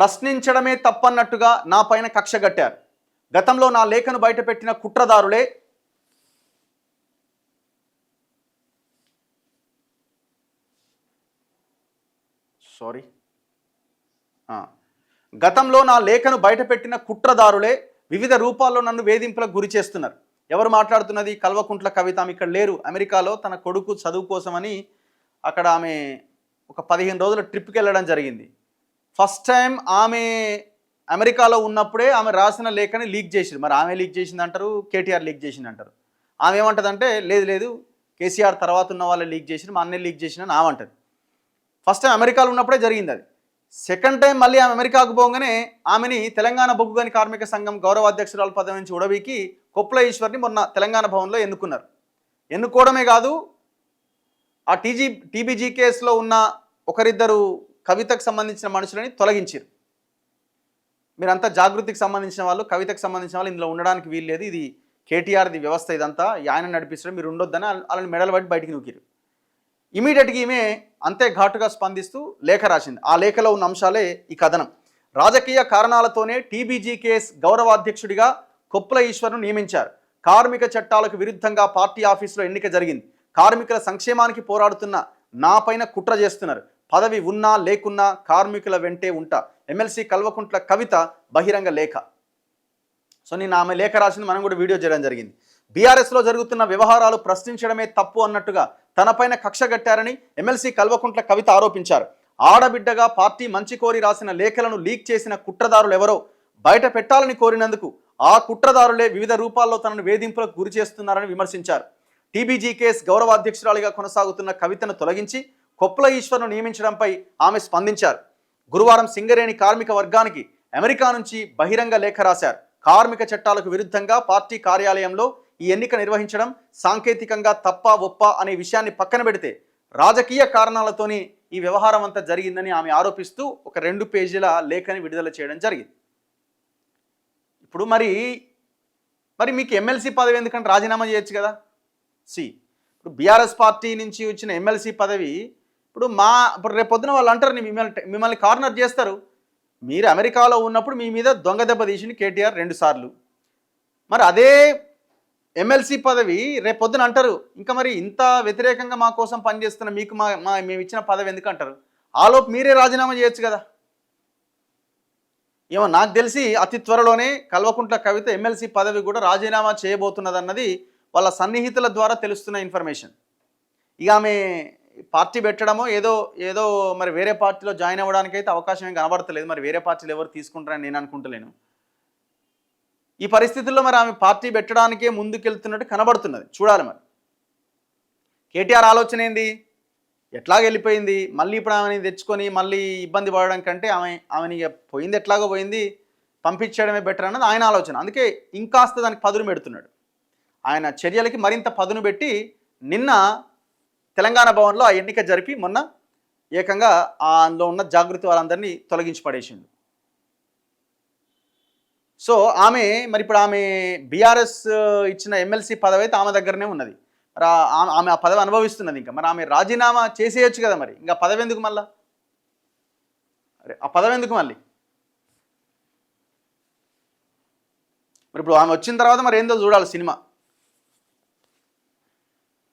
ప్రశ్నించడమే తప్పన్నట్టుగా నా పైన కక్ష కట్టారు. గతంలో నా లేఖను బయటపెట్టిన కుట్రదారులే గతంలో నా లేఖను బయటపెట్టిన కుట్రదారులే వివిధ రూపాల్లో నన్ను వేధింపులకు గురి చేస్తున్నారు. ఎవరు మాట్లాడుతున్నది? కల్వకుంట్ల కవిత. ఆమె ఇక్కడ లేరు, అమెరికాలో తన కొడుకు చదువు కోసమని అక్కడ ఆమె ఒక 15 రోజుల ట్రిప్కి వెళ్ళడం జరిగింది. ఫస్ట్ టైం ఆమె అమెరికాలో ఉన్నప్పుడే ఆమె రాసిన లేఖని లీక్ చేసింది. మరి ఆమె లీక్ చేసింది అంటారు, కేటీఆర్ లీక్ చేసింది అంటారు. ఆమె ఏమంటదంటే లేదు లేదు కేసీఆర్ తర్వాత ఉన్న వాళ్ళే లీక్ చేసిన, మా అన్నే లీక్ చేసిన అని ఆమె అంటది. ఫస్ట్ టైం అమెరికాలో ఉన్నప్పుడే జరిగింది అది. సెకండ్ టైం మళ్ళీ ఆమె అమెరికాకు పోగానే ఆమెని తెలంగాణ బొగ్గుగని కార్మిక సంఘం గౌరవ అధ్యక్షురాలు పదవి నుంచి ఉడవీకి కొప్పుల ఈశ్వర్ని మొన్న తెలంగాణ భవన్లో ఎన్నుకున్నారు. ఎన్నుకోవడమే కాదు, ఆ టీబీజీ కేసులో ఉన్న ఒకరిద్దరు కవితకు సంబంధించిన మనుషులని తొలగించారు. మీరంతా జాగృతికి సంబంధించిన వాళ్ళు, కవితకు సంబంధించిన వాళ్ళు ఇందులో ఉండడానికి వీలు లేదు, ఇది కేటీఆర్ది వ్యవస్థ, ఇదంతా ఆయన నడిపిస్తాడు, మీరు ఉండొద్దని వాళ్ళని మెడలు పట్టి బయటికి నూకిరు. ఇమీడియట్గా ఈమె అంతే ఘాటుగా స్పందిస్తూ లేఖ రాసింది. ఆ లేఖలో ఉన్న అంశాలే ఈ కథనం. రాజకీయ కారణాలతోనే టీబీజీ కేస్ గౌరవాధ్యక్షుడిగా కొప్పుల ఈశ్వర్ను నియమించారు. కార్మిక చట్టాలకు విరుద్ధంగా పార్టీ ఆఫీసులో ఎన్నిక జరిగింది. కార్మికుల సంక్షేమానికి పోరాడుతున్న నా పైన కుట్ర చేస్తున్నారు. పదవి ఉన్నా లేకున్నా కార్మికుల వెంటే ఉంటా. ఎమ్మెల్సీ కల్వకుంట్ల కవిత బహిరంగ లేఖ. సో నేను ఆమె లేఖ రాసింది, మనం కూడా వీడియో చేయడం జరిగింది. బీఆర్ఎస్లో జరుగుతున్న వ్యవహారాలు ప్రశ్నించడమే తప్పు అన్నట్టుగా తనపైన కక్ష కట్టారని ఎమ్మెల్సీ కల్వకుంట్ల కవిత ఆరోపించారు. ఆడబిడ్డగా పార్టీ మంచి కోరి రాసిన లేఖలను లీక్ చేసిన కుట్రదారులు ఎవరో బయట పెట్టాలని కోరినందుకు ఆ కుట్రదారులే వివిధ రూపాల్లో తనను వేధింపులకు గురి చేస్తున్నారని విమర్శించారు. టీబీజీ కేస్ గౌరవాధ్యక్షురాలిగా కొనసాగుతున్న కవితను తొలగించి కొప్పుల ఈశ్వర్ను నియమించడంపై ఆమె స్పందించారు. గురువారం సింగరేణి కార్మిక వర్గానికి అమెరికా నుంచి బహిరంగ లేఖ రాశారు. కార్మిక చట్టాలకు విరుద్ధంగా పార్టీ కార్యాలయంలో ఈ ఎన్నిక నిర్వహించడం సాంకేతికంగా తప్ప ఒప్ప అనే విషయాన్ని పక్కన పెడితే రాజకీయ కారణాలతోని ఈ వ్యవహారం అంతా జరిగిందని ఆమె ఆరోపిస్తూ ఒక 2 పేజీల లేఖని విడుదల చేయడం జరిగింది. ఇప్పుడు మరి మీకు ఎమ్మెల్సీ పదవి ఎందుకంటే రాజీనామా చేయొచ్చు కదా. ఇప్పుడు బీఆర్ఎస్ పార్టీ నుంచి వచ్చిన ఎమ్మెల్సీ పదవి ఇప్పుడు రేపొద్దున వాళ్ళు అంటారు మిమ్మల్ని కార్నర్ చేస్తారు. మీరు అమెరికాలో ఉన్నప్పుడు మీ మీద దొంగ దెబ్బ తీసింది కేటీఆర్ 2 సార్లు. మరి అదే ఎమ్మెల్సీ పదవి రేపొద్దున అంటారు ఇంకా మరి ఇంత వ్యతిరేకంగా మా కోసం పనిచేస్తున్న మీకు మేము ఇచ్చిన పదవి ఎందుకు అంటారు. ఆలోపు మీరే రాజీనామా చేయొచ్చు కదా. ఏమో నాకు తెలిసి అతి త్వరలోనే కల్వకుంట్ల కవిత ఎమ్మెల్సీ పదవి కూడా రాజీనామా చేయబోతున్నదన్నది వాళ్ళ సన్నిహితుల ద్వారా తెలుస్తున్న ఇన్ఫర్మేషన్. ఇక ఆమె పార్టీ పెట్టడమో ఏదో మరి వేరే పార్టీలో జాయిన్ అవ్వడానికి అయితే అవకాశం ఏం కనబడతలేదు. మరి వేరే పార్టీలు ఎవరు తీసుకుంటారని నేను అనుకుంటలేను. ఈ పరిస్థితుల్లో మరి ఆమె పార్టీ పెట్టడానికే ముందుకెళ్తున్నట్టు కనబడుతున్నది. చూడాలి మరి కేటీఆర్ ఆలోచన ఏంది, ఎట్లాగ వెళ్ళిపోయింది, మళ్ళీ ఇప్పుడు ఆమెని తెచ్చుకొని మళ్ళీ ఇబ్బంది పడడం కంటే ఆమెని పోయింది ఎట్లాగో పోయింది, పంపించడమే బెటర్ అన్నది ఆయన ఆలోచన. అందుకే ఇంకాస్త దానికి పదును పెడుతున్నాడు. ఆయన చర్యలకి మరింత పదును పెట్టి నిన్న తెలంగాణ భవన్లో ఆ ఎన్నిక జరిపి మొన్న ఏకంగా అందులో ఉన్న జాగృతి వాళ్ళందరినీ తొలగించి పడేసిండు. సో మరి ఇప్పుడు ఆమె బీఆర్ఎస్ ఇచ్చిన ఎమ్మెల్సీ పదవి అయితే ఆమె దగ్గరనే ఉన్నది. మరి ఆమె ఆ పదవి అనుభవిస్తున్నది. ఇంకా మరి ఆమె రాజీనామా చేసేయచ్చు కదా. మరి ఇంకా పదవి ఎందుకు మళ్ళా, ఆ పదవి ఎందుకు మళ్ళీ? మరి ఇప్పుడు ఆమె వచ్చిన తర్వాత మరి ఏందో చూడాలి సినిమా.